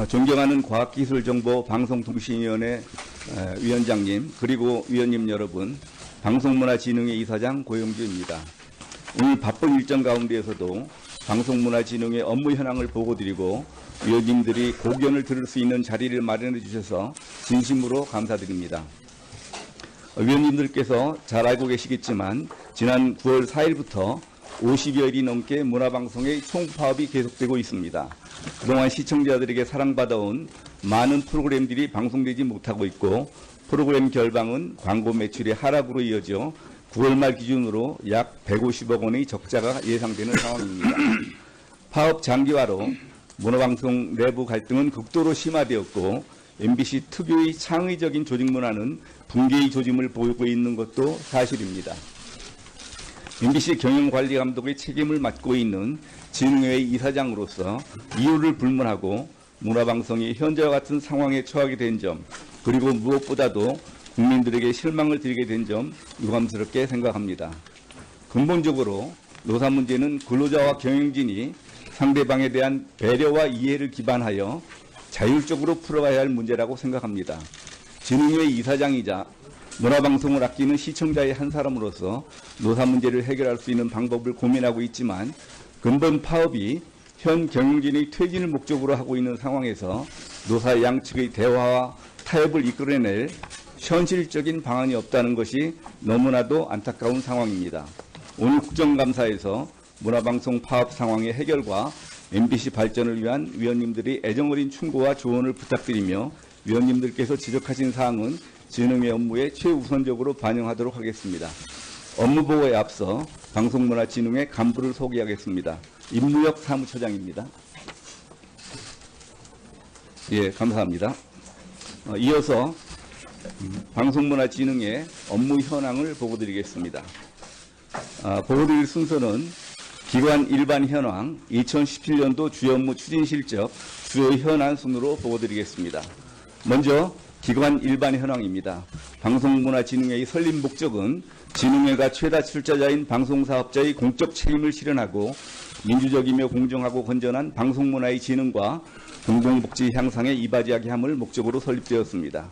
존경하는 과학기술정보방송통신위원회 위원장님, 그리고 위원님 여러분, 방송문화진흥회 이사장 고영주입니다. 오늘 바쁜 일정 가운데에서도 방송문화진흥회 업무 현황을 보고드리고 위원님들이 고견을 들을 수 있는 자리를 마련해 주셔서 진심으로 감사드립니다. 위원님들께서 잘 알고 계시겠지만 지난 9월 4일부터 50여일이 넘게 문화방송의 총파업이 계속되고 있습니다. 그동안 시청자들에게 사랑받아온 많은 프로그램들이 방송되지 못하고 있고 프로그램 결방은 광고 매출의 하락으로 이어져 9월 말 기준으로 약 150억 원의 적자가 예상되는 상황입니다. 파업 장기화로 문화방송 내부 갈등은 극도로 심화되었고 MBC 특유의 창의적인 조직 문화는 붕괴의 조짐을 보이고 있는 것도 사실입니다. MBC 경영관리감독의 책임을 맡고 있는 진흥회 이사장으로서 이유를 불문하고 문화방송이 현재와 같은 상황에 처하게 된 점, 그리고 무엇보다도 국민들에게 실망을 드리게 된 점 유감스럽게 생각합니다. 근본적으로 노사 문제는 근로자와 경영진이 상대방에 대한 배려와 이해를 기반하여 자율적으로 풀어가야 할 문제라고 생각합니다. 진흥회 이사장이자 문화방송을 아끼는 시청자의 한 사람으로서 노사 문제를 해결할 수 있는 방법을 고민하고 있지만 근본 파업이 현 경영진의 퇴진을 목적으로 하고 있는 상황에서 노사 양측의 대화와 타협을 이끌어낼 현실적인 방안이 없다는 것이 너무나도 안타까운 상황입니다. 오늘 국정감사에서 문화방송 파업 상황의 해결과 MBC 발전을 위한 위원님들의 애정어린 충고와 조언을 부탁드리며 위원님들께서 지적하신 사항은 진흥회 업무에 최우선적으로 반영하도록 하겠습니다. 업무보고에 앞서 방송문화진흥회 간부를 소개하겠습니다. 임무혁 사무처장입니다. 예, 감사합니다. 이어서 방송문화진흥회 업무 현황을 보고드리겠습니다. 보고드릴 순서는 기관 일반 현황, 2017년도 주요 업무 추진 실적, 주요 현안 순으로 보고드리겠습니다. 먼저 기관 일반 현황입니다. 방송문화진흥회의 설립 목적은 진흥회가 최다 출자자인 방송사업자의 공적 책임을 실현하고 민주적이며 공정하고 건전한 방송문화의 진흥과 공동복지 향상에 이바지하게 함을 목적으로 설립되었습니다.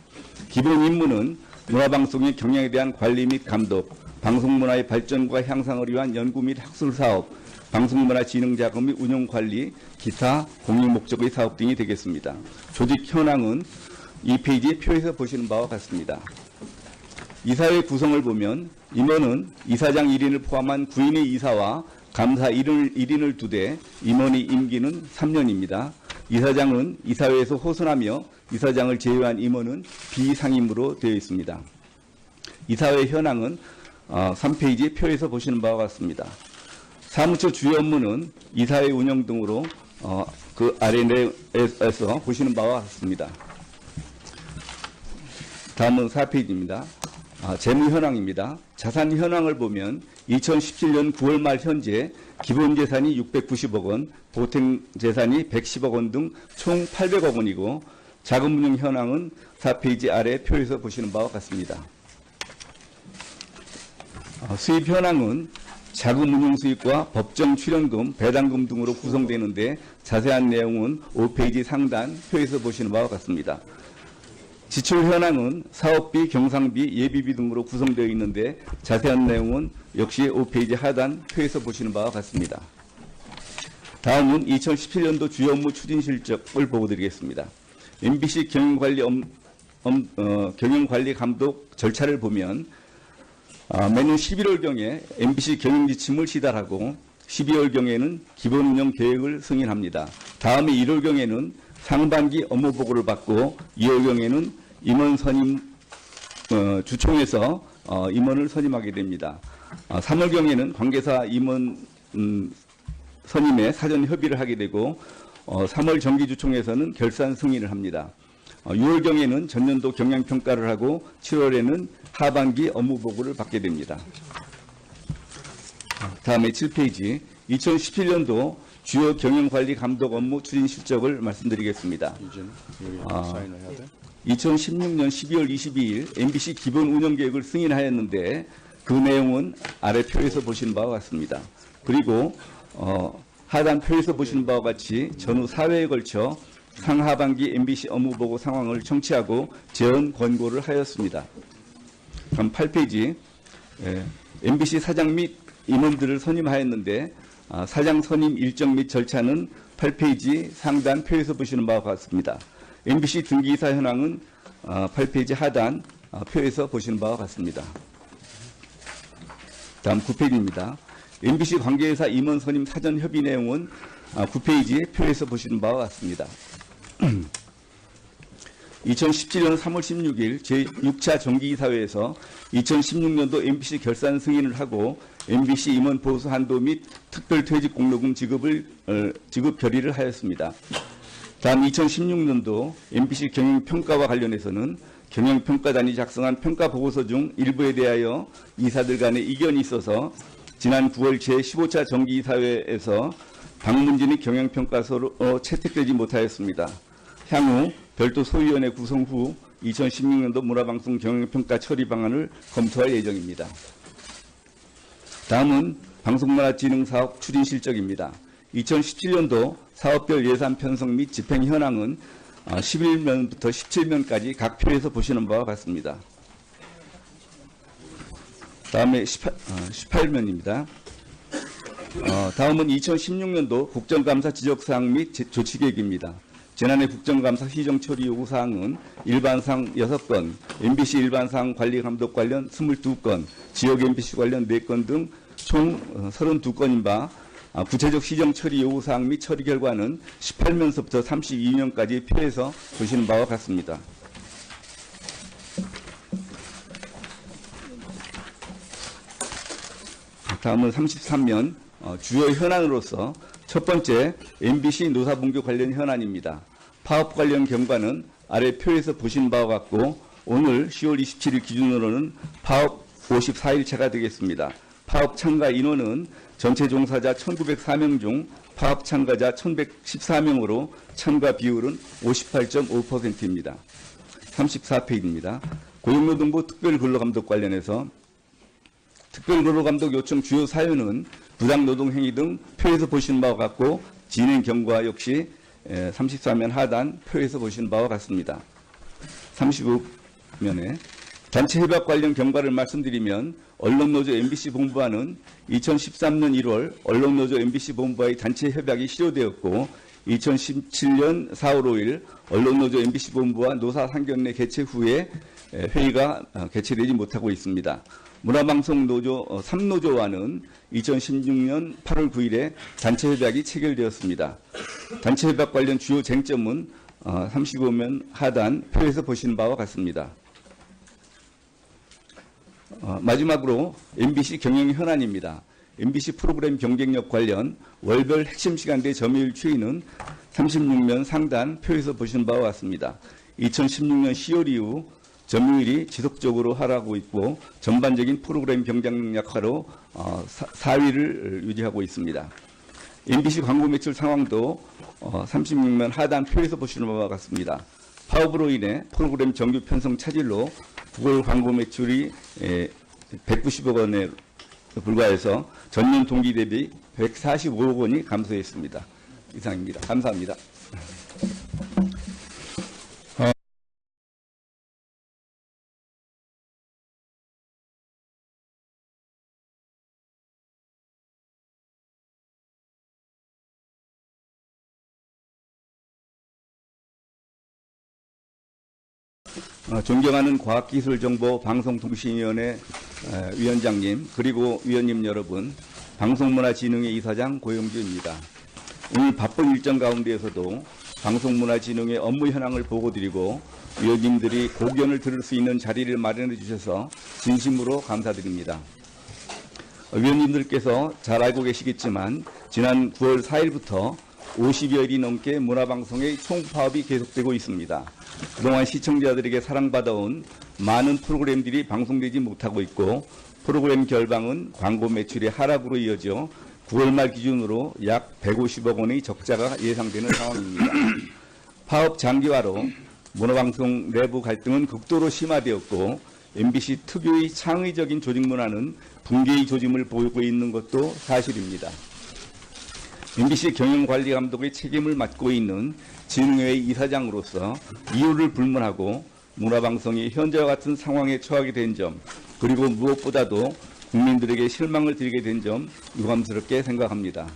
기본 임무는 문화방송의 경영에 대한 관리 및 감독, 방송문화의 발전과 향상을 위한 연구 및 학술사업, 방송문화진흥자금 및 운영관리, 기타 공익목적의 사업 등이 되겠습니다. 조직 현황은 이 페이지 표에서 보시는 바와 같습니다. 이사회 구성을 보면 임원은 이사장 1인을 포함한 9인의 이사와 감사 1인을 두되 임원의 임기는 3년입니다. 이사장은 이사회에서 호선하며 이사장을 제외한 임원은 비상임으로 되어 있습니다. 이사회 현황은 3페이지 표에서 보시는 바와 같습니다. 사무처 주요 업무는 이사회 운영 등으로 그 아래에서 보시는 바와 같습니다. 다음은 4페이지입니다. 재무 현황입니다. 자산 현황을 보면 2017년 9월 말 현재 기본 재산이 690억 원, 보탬 재산이 110억 원 등 총 800억 원이고 자금 운용 현황은 4페이지 아래 표에서 보시는 바와 같습니다. 수입 현황은 자금 운용 수입과 법정 출연금, 배당금 등으로 구성되는데 자세한 내용은 5페이지 상단 표에서 보시는 바와 같습니다. 지출 현황은 사업비, 경상비, 예비비 등으로 구성되어 있는데 자세한 내용은 역시 5페이지 하단 표에서 보시는 바와 같습니다. 다음은 2017년도 주요 업무 추진 실적을 보고드리겠습니다. MBC 경영관리 감독 절차를 보면 매년 11월경에 MBC 경영지침을 시달하고 12월경에는 기본 운영 계획을 승인합니다. 다음에 1월경에는 상반기 업무 보고를 받고 2월경에는 임원 선임 주총에서 임원을 선임하게 됩니다. 3월경에는 관계사 임원 선임에 사전 협의를 하게 되고 3월 정기주총에서는 결산 승인을 합니다. 6월경에는 전년도 경영평가를 하고 7월에는 하반기 업무 보고를 받게 됩니다. 다음에 7페이지 2017년도 주요 경영관리 감독 업무 추진 실적을 말씀드리겠습니다. 2016년 12월 22일 MBC 기본 운영계획을 승인하였는데 그 내용은 아래 표에서 보시는 바와 같습니다. 그리고 하단 표에서 보시는 바와 같이 전후 4회에 걸쳐 상하반기 MBC 업무보고 상황을 청취하고 재원 권고를 하였습니다. 다음 8페이지. MBC 사장 및 임원들을 선임하였는데 사장 선임 일정 및 절차는 8페이지 상단 표에서 보시는 바와 같습니다. MBC 등기이사 현황은 8페이지 하단 표에서 보시는 바와 같습니다. 다음 9페이지입니다. MBC 관계회사 임원 선임 사전 협의 내용은 9페이지 표에서 보시는 바와 같습니다. 2017년 3월 16일 제6차 정기이사회에서 2016년도 MBC 결산 승인을 하고 MBC 임원 보수 한도 및 특별퇴직 공로금 지급 결의를 하였습니다. 다음 2016년도 MBC 경영평가와 관련해서는 경영평가단이 작성한 평가보고서 중 일부에 대하여 이사들 간의 이견이 있어서 지난 9월 제15차 정기이사회에서 방문진이 경영평가서로 채택되지 못하였습니다. 향후 별도 소위원회 구성 후 2016년도 문화방송 경영평가 처리 방안을 검토할 예정입니다. 다음은 방송문화진흥사업 추진 실적입니다. 2017년도 사업별 예산 편성 및 집행 현황은 11면부터 17면까지 각 표에서 보시는 바와 같습니다. 다음에 18면입니다. 다음은 2016년도 국정감사 지적사항 및 조치계획입니다. 지난해 국정감사 희정처리 요구사항은 일반상 6건, MBC 일반상 관리감독 관련 22건, 지역 MBC 관련 4건 등 총 32건인 바 구체적 시정처리 요구사항 및 처리 결과는 18면서부터 32면까지 표에서 보시는 바와 같습니다. 다음은 33면 주요 현안으로서 첫 번째 MBC 노사분교 관련 현안입니다. 파업 관련 경과는 아래 표에서 보신 바와 같고 오늘 10월 27일 기준으로는 파업 54일차가 되겠습니다. 파업 참가 인원은 전체 종사자 1904명 중 파업 참가자 1114명으로 참가 비율은 58.5%입니다. 34페이지입니다. 고용노동부 특별근로감독 관련해서 특별근로감독 요청 주요 사유는 부당노동행위 등 표에서 보시는 바와 같고 진행 경과 역시 34면 하단 표에서 보시는 바와 같습니다. 35면에 단체 협약 관련 경과를 말씀드리면 언론노조 MBC 본부와는 2013년 1월 언론노조 MBC 본부와의 단체 협약이 실효되었고 2017년 4월 5일 언론노조 MBC 본부와 노사상견례 개최 후에 회의가 개최되지 못하고 있습니다. 문화방송노조 3노조와는 2016년 8월 9일에 단체협약이 체결되었습니다. 단체협약 관련 주요 쟁점은 35면 하단 표에서 보시는 바와 같습니다. 마지막으로 MBC 경영 현안입니다. MBC 프로그램 경쟁력 관련 월별 핵심 시간대 점유율 추이는 36면 상단 표에서 보시는 바와 같습니다. 2016년 10월 이후 점유율이 지속적으로 하락하고 있고 전반적인 프로그램 경쟁력 약화로 4위를 유지하고 있습니다. MBC 광고 매출 상황도 36면 하단 표에서 보시는 바와 같습니다. 파업으로 인해 프로그램 정규 편성 차질로 9월 광고 매출이 190억 원에 불과해서 전년 동기 대비 145억 원이 감소했습니다. 이상입니다. 감사합니다. 존경하는 과학기술정보방송통신위원회 위원장님 그리고 위원님 여러분, 방송문화진흥회 이사장 고영주입니다. 오늘 바쁜 일정 가운데에서도 방송문화진흥회 업무 현황을 보고드리고 위원님들이 고견을 들을 수 있는 자리를 마련해 주셔서 진심으로 감사드립니다. 위원님들께서 잘 알고 계시겠지만 지난 9월 4일부터 50여일이 넘게 문화방송의 총파업이 계속되고 있습니다. 그동안 시청자들에게 사랑받아온 많은 프로그램들이 방송되지 못하고 있고 프로그램 결방은 광고 매출의 하락으로 이어져 9월 말 기준으로 약 150억 원의 적자가 예상되는 상황입니다. 파업 장기화로 문화방송 내부 갈등은 극도로 심화되었고 MBC 특유의 창의적인 조직 문화는 붕괴의 조짐을 보이고 있는 것도 사실입니다. MBC 경영관리감독의 책임을 맡고 있는 진흥회 이사장으로서 이유를 불문하고 문화방송이 현재와 같은 상황에 처하게 된 점, 그리고 무엇보다도 국민들에게 실망을 드리게 된 점 유감스럽게 생각합니다.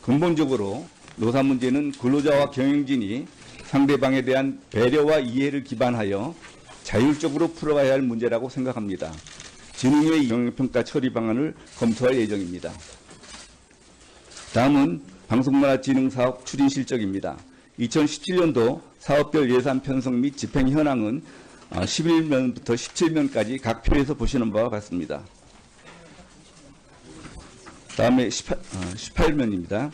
근본적으로 노사 문제는 근로자와 경영진이 상대방에 대한 배려와 이해를 기반하여 자율적으로 풀어가야 할 문제라고 생각합니다. 진흥회 경영평가 처리 방안을 검토할 예정입니다. 다음은 방송문화진흥사업 추진 실적입니다. 2017년도 사업별 예산 편성 및 집행 현황은 11면부터 17면까지 각 표에서 보시는 바와 같습니다. 다음에 18면입니다.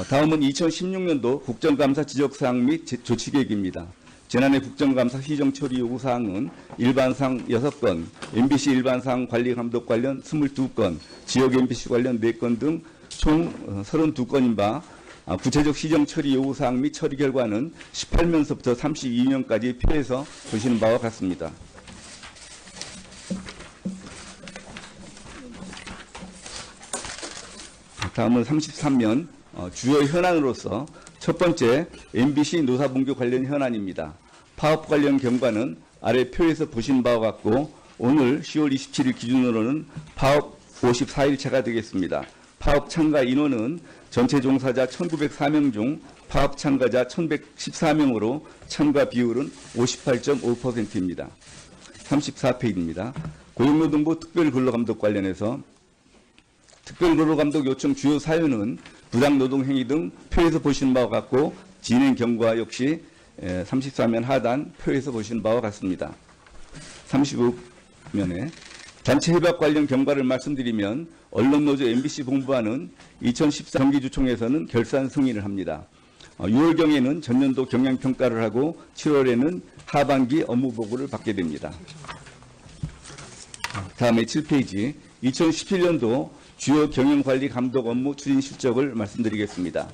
다음은 2016년도 국정감사 지적사항 및 조치계획입니다. 지난해 국정감사 시정처리 요구사항은 일반상 6건, MBC 일반상 관리감독 관련 22건, 지역 MBC 관련 4건 등 총 32건인 바 구체적 시정처리 요구사항 및 처리 결과는 18면서부터 32면까지 표에서 보시는 바와 같습니다. 다음은 33면 주요 현안으로서 첫 번째 MBC 노사분규 관련 현안입니다. 파업 관련 경과는 아래 표에서 보신 바와 같고 오늘 10월 27일 기준으로는 파업 54일차가 되겠습니다. 파업 참가 인원은 전체 종사자 1904명 중 파업 참가자 1114명으로 참가 비율은 58.5%입니다. 34페이지입니다. 고용노동부 특별근로감독 관련해서 특별근로감독 요청 주요 사유는 부당노동행위 등 표에서 보시는 바와 같고 진행 경과 역시 34면 하단 표에서 보시는 바와 같습니다. 35면에 단체 협약 관련 경과를 말씀드리면 언론노조 MBC 본부와는 2014 정기주총에서는 결산 승인을 합니다. 6월경에는 전년도 경영평가를 하고 7월에는 하반기 업무보고를 받게 됩니다. 다음에 7페이지 2017년도 주요 경영관리 감독 업무 추진 실적을 말씀드리겠습니다.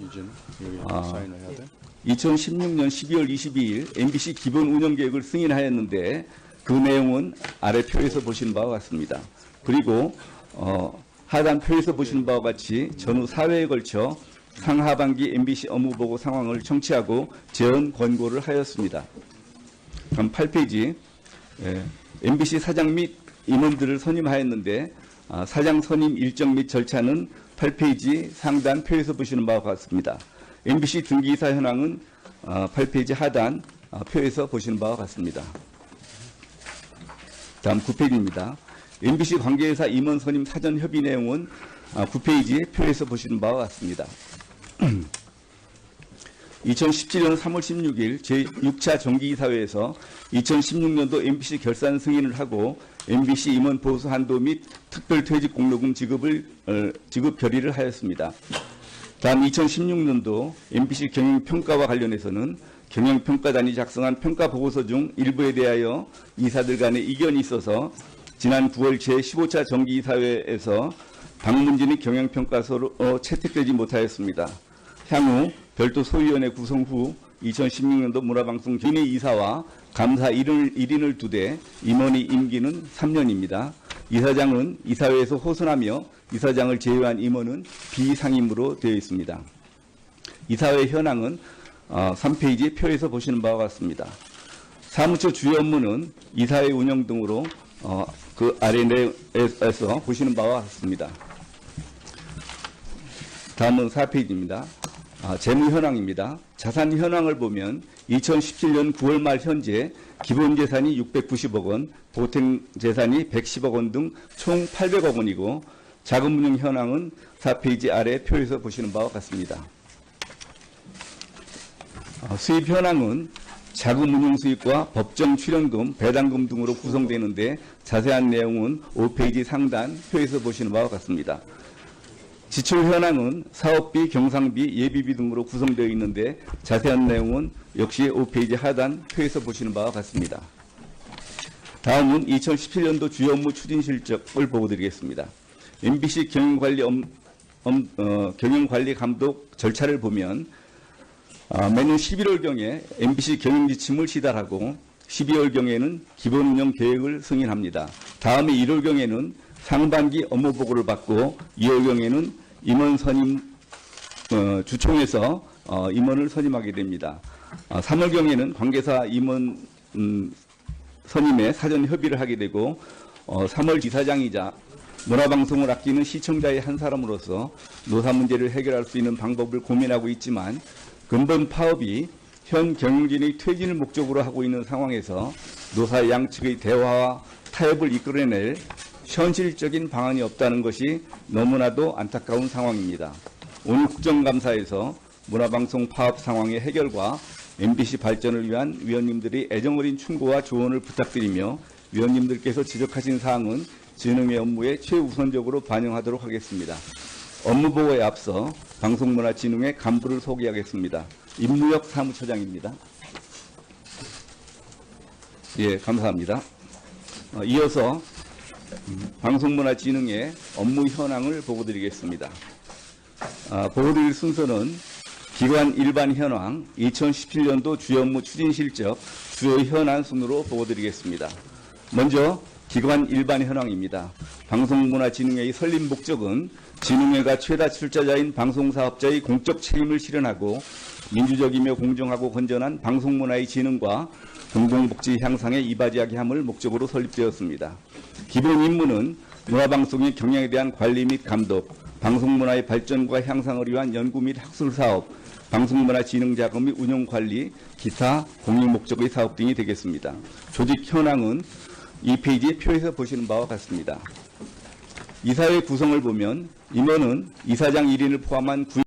2016년 12월 22일 MBC 기본 운영계획을 승인하였는데 그 내용은 아래 표에서 보시는 바와 같습니다. 그리고 하단 표에서 보시는 바와 같이 전후 4회에 걸쳐 상하반기 MBC 업무보고 상황을 청취하고 재원 권고를 하였습니다. 다음 8페이지 MBC 사장 및 임원들을 선임하였는데 사장 선임 일정 및 절차는 8페이지 상단 표에서 보시는 바와 같습니다. MBC 등기이사 현황은 8페이지 하단 표에서 보시는 바와 같습니다. 다음 9페이지입니다. MBC 관계회사 임원 선임 사전 협의 내용은 9페이지 표에서 보시는 바와 같습니다. 2017년 3월 16일 제6차 정기이사회에서 2016년도 MBC 결산 승인을 하고 MBC 임원 보수 한도 및 특별퇴직 공로금 지급 결의를 하였습니다. 다음 2016년도 MBC 경영평가와 관련해서는 경영평가단이 작성한 평가보고서 중 일부에 대하여 이사들 간의 이견이 있어서 지난 9월 제15차 정기이사회에서 방문진이 경영평가서로 채택되지 못하였습니다. 향후 별도 소위원회 구성 후 2016년도 문화방송 기내 이사와 감사 1인을 두되 임원의 임기는 3년입니다. 이사장은 이사회에서 호선하며 이사장을 제외한 임원은 비상임으로 되어 있습니다. 이사회 현황은 3페이지 표에서 보시는 바와 같습니다. 사무처 주요 업무는 이사회 운영 등으로 그 아래 내에서 보시는 바와 같습니다. 다음은 4페이지입니다. 재무 현황입니다. 자산 현황을 보면 2017년 9월 말 현재 기본 재산이 690억 원, 보탬 재산이 110억 원 등 총 800억 원이고 자금 운용 현황은 4페이지 아래 표에서 보시는 바와 같습니다. 수입 현황은 자금 운용 수입과 법정 출연금, 배당금 등으로 구성되는데 자세한 내용은 5페이지 상단 표에서 보시는 바와 같습니다. 지출 현황은 사업비, 경상비, 예비비 등으로 구성되어 있는데 자세한 내용은 역시 5페이지 하단 표에서 보시는 바와 같습니다. 다음은 2017년도 주요 업무 추진 실적을 보고드리겠습니다. MBC 경영관리 감독 절차를 보면 매년 11월경에 MBC 경영지침을 시달하고 12월경에는 기본 운영 계획을 승인합니다. 다음에 1월경에는 상반기 업무보고를 받고 2월경에는 임원 선임 주총에서 임원을 선임하게 됩니다. 3월경에는 관계사 임원 선임에 사전 협의를 하게 되고 3월 지사장이자 문화방송을 아끼는 시청자의 한 사람으로서 노사 문제를 해결할 수 있는 방법을 고민하고 있지만 근본 파업이 현 경영진의 퇴진을 목적으로 하고 있는 상황에서 노사 양측의 대화와 타협을 이끌어낼 현실적인 방안이 없다는 것이 너무나도 안타까운 상황입니다. 오늘 국정감사에서 문화방송 파업 상황의 해결과 MBC 발전을 위한 위원님들의 애정어린 충고와 조언을 부탁드리며 위원님들께서 지적하신 사항은 진흥의 업무에 최우선적으로 반영하도록 하겠습니다. 업무보고에 앞서 방송문화진흥회 간부를 소개하겠습니다. 임무혁 사무처장입니다. 예, 감사합니다. 이어서 방송문화진흥회 업무 현황을 보고드리겠습니다. 보고드릴 순서는 기관 일반 현황, 2017년도 주요 업무 추진 실적, 주요 현안 순으로 보고드리겠습니다. 먼저 기관 일반 현황입니다. 방송문화진흥회의 설립 목적은 진흥회가 최다 출자자인 방송사업자의 공적 책임을 실현하고 민주적이며 공정하고 건전한 방송문화의 진흥과 공공복지 향상에 이바지하게 함을 목적으로 설립되었습니다. 기본 임무는 문화방송의 경영에 대한 관리 및 감독, 방송문화의 발전과 향상을 위한 연구 및 학술 사업, 방송문화 진흥 자금 및 운영 관리, 기타 공익 목적의 사업 등이 되겠습니다. 조직 현황은 이 페이지의 표에서 보시는 바와 같습니다. 이사회 구성을 보면 임원은 이사장 1인을 포함한